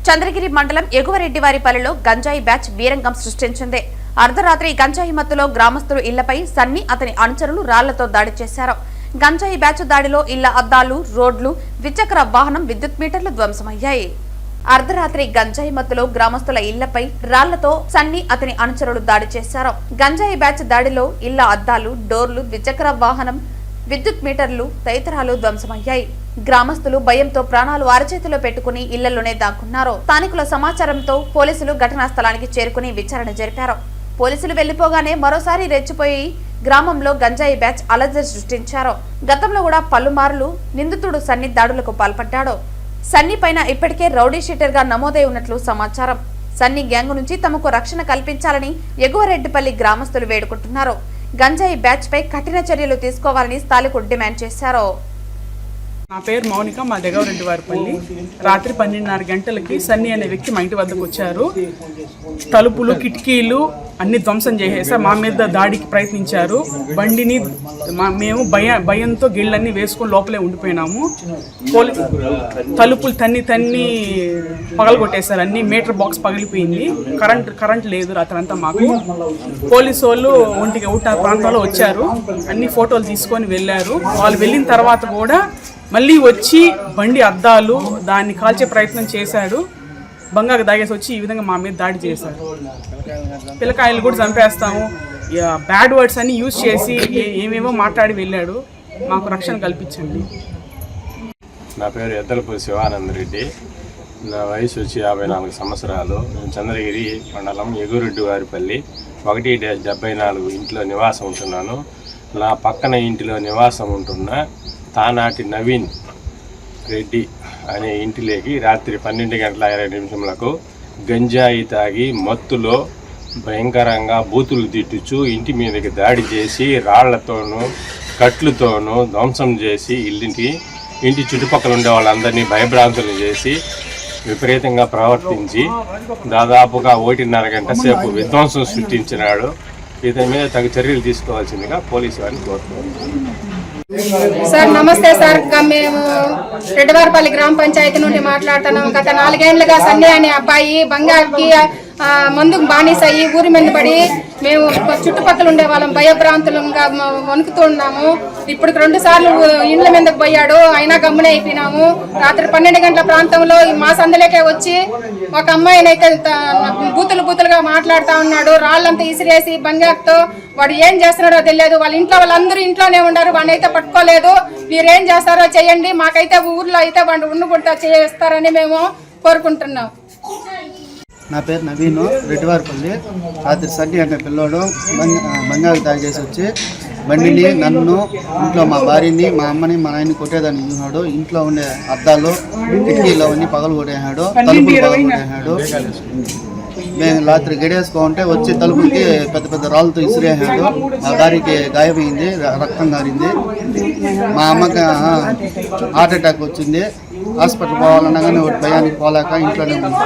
చంద్రగిరి మండలం ఎగువరెడ్డివారిపల్లిలో గంజాయి బ్యాచ్ వీరంగం సృష్టించింది. అర్ధరాత్రి గంజాయి మత్తులో గ్రామస్తులు ఇళ్లపై సన్ని అతని అనుచరులు రాళ్లతో దాడి చేశారు. గంజాయి బ్యాచ్ దాడిలో ఇళ్ల అద్దాలు, రోడ్లు, ద్విచక్ర వాహనం, విద్యుత్ మీటర్లు ధ్వంసమయ్యాయి. అర్ధరాత్రి గంజాయి మత్తులో గ్రామస్తుల ఇళ్లపై రాళ్లతో సన్ని అతని అనుచరులు దాడి చేశారు. గంజాయి బ్యాచ్ దాడిలో ఇళ్ల అద్దాలు, డోర్లు, ద్విచక్ర వాహనం, విద్యుత్ మీటర్లు తదితరాలు ధ్వంసమయ్యాయి. గ్రామస్తులు భయంతో ప్రాణాలు అరచేతిలో పెట్టుకుని ఇళ్లలోనే దాక్కున్నారు. స్థానికుల సమాచారంతో పోలీసులు ఘటనా స్థలానికి చేరుకుని విచారణ జరిపారు. పోలీసులు వెళ్లిపోగానే మరోసారి రెచ్చిపోయి గ్రామంలో గంజాయి బ్యాచ్ అలజడి సృష్టించారు. గతంలో కూడా పలుమార్లు నిందితుడు సన్ని దాడులకు పాల్పడ్డాడు. సన్ని పైన ఇప్పటికే రౌడీ షీటర్ గా నమోదై ఉన్నట్లు సమాచారం. సన్ని గ్యాంగ్ నుంచి తమకు రక్షణ కల్పించాలని ఎగువరెడ్డిపల్లి గ్రామస్తులు వేడుకుంటున్నారు. గంజాయి బ్యాచ్ పై కఠిన చర్యలు తీసుకోవాలని స్థానికులు డిమాండ్ చేశారు. నా పేరు మౌనిక, మా ఎగువరెడ్డివారిపల్లి. రాత్రి 12:30 గంటలకి సన్నీ అనే వ్యక్తి మా ఇంటి వద్దకు వచ్చారు. తలుపులు, కిటికీలు అన్ని ధ్వంసం చేసేసారు. మా మీద దాడికి ప్రయత్నించారు. బండిని మేము భయంతో గిళ్ళన్నీ వేసుకొని లోపలే ఉండిపోయినాము. తలుపులు తన్ని పగలగొట్టేశారు. అన్ని మీటర్ బాక్స్ పగిలిపోయింది. కరెంట్ లేదు రాత్రంతా మాకు. పోలీసు వాళ్ళు ఒంటికి ప్రాంతంలో వచ్చారు. అన్ని ఫోటోలు తీసుకొని వెళ్ళారు. వాళ్ళు వెళ్ళిన తర్వాత కూడా మళ్ళీ వచ్చి బండి అద్దాలు దాన్ని కాల్చే ప్రయత్నం చేశాడు. బంగాకు దాగేసి వచ్చి ఈ విధంగా మా మీద దాడి చేశారు. పిల్లకాయలు కూడా చంపేస్తాము, బ్యాడ్ వర్డ్స్ అన్ని యూజ్ చేసి ఏమేమో మాట్లాడి వెళ్ళాడు. మాకు రక్షణ కల్పించండి. నా పేరు ఎద్దలపూరి శివానంద రెడ్డి. నా వయసు వచ్చి 54 సంవత్సరాలు. నేను చంద్రగిరి మండలం ఎగువరెడ్డివారిపల్లి 1-74 ఇంట్లో నివాసం ఉంటున్నాను. నా పక్కన ఇంటిలో నివాసం ఉంటున్న తానాటి నవీన్ రెడ్డి అనే ఇంటిలోకి రాత్రి 12:20 గంజాయి తాగి మత్తులో భయంకరంగా బూతులు తిట్టుచు ఇంటి మీదకి దాడి చేసి రాళ్లతోనూ కట్లతోనూ ధ్వంసం చేసి ఇంటి చుట్టుపక్కల ఉండే వాళ్ళందరినీ భయభ్రాంతులు చేసి విపరీతంగా ప్రవర్తించి దాదాపుగా 1.5 గంట సేపు విధ్వంసం సృష్టించినాడు. ఇతని మీద తగు చర్యలు తీసుకోవాల్సిందిగా పోలీసు వారిని కోరుతున్నాను. సార్ నమస్తే సార్. మేము రెడ్డివారిపల్లి గ్రామ పంచాయతీ నుండి మాట్లాడుతున్నాం. గత 4 ఏళ్లుగా సన్నీ అనే అబ్బాయి బంగారుకి మందుకు బానిస అయ్యి ఊరి మీద పడి మేము చుట్టుపక్కల ఉండే వాళ్ళం భయభ్రాంతులంగా వణుకుతున్నాము. ఇప్పుడు 2 సార్లు ఇండ్ల మీదకు పోయాడు, అయినా గమ్మునే అయిపోయినాము. రాత్రి 12 గంటల ప్రాంతంలో మా సందులోకే వచ్చి ఒక అమ్మాయినైతే బూతులుగా మాట్లాడుతూ ఉన్నాడు. రాళ్ళంతా ఇసిరేసి బంగారుతో వాడు ఏం చేస్తున్నాడో తెలియదు. వాళ్ళ ఇంట్లో వాళ్ళందరూ ఇంట్లోనే ఉన్నారు. వాడిని అయితే పట్టుకోలేదు. మీరేం చేస్తారో చేయండి, మాకైతే ఊర్లో అయితే వాడు ఉండుకుంటా చేస్తారని మేము కోరుకుంటున్నాం. నా పేరు నవీను, రెడ్డివారిపల్లి. రాత్రి సన్నీ అనే పిల్లోడు బంగారు తాగేసి వచ్చి బండిని, నన్ను, ఇంట్లో మా భార్యని, మా అమ్మని, మా నాయన్ని కొట్టేదాన్ని చూసినాడు. ఇంట్లో ఉండే అద్దాలు, కిటికీలో అన్ని పగలు కొట్టేసాడు, తలుపులు పగలు కొట్టేసాడు. మేము రాత్రి గడియేసుకోంటే వచ్చి తలుపులకి పెద్ద రాళ్ళతో ఇసిరేసాడు. మా భార్యకి గాయమైంది, రక్తం కారింది. మా అమ్మకి హార్ట్ అటాక్ వచ్చింది. హాస్పిటల్ పోవాలన్నా కానీ భయానికి పోలేక ఇంట్లోనే ఉంది.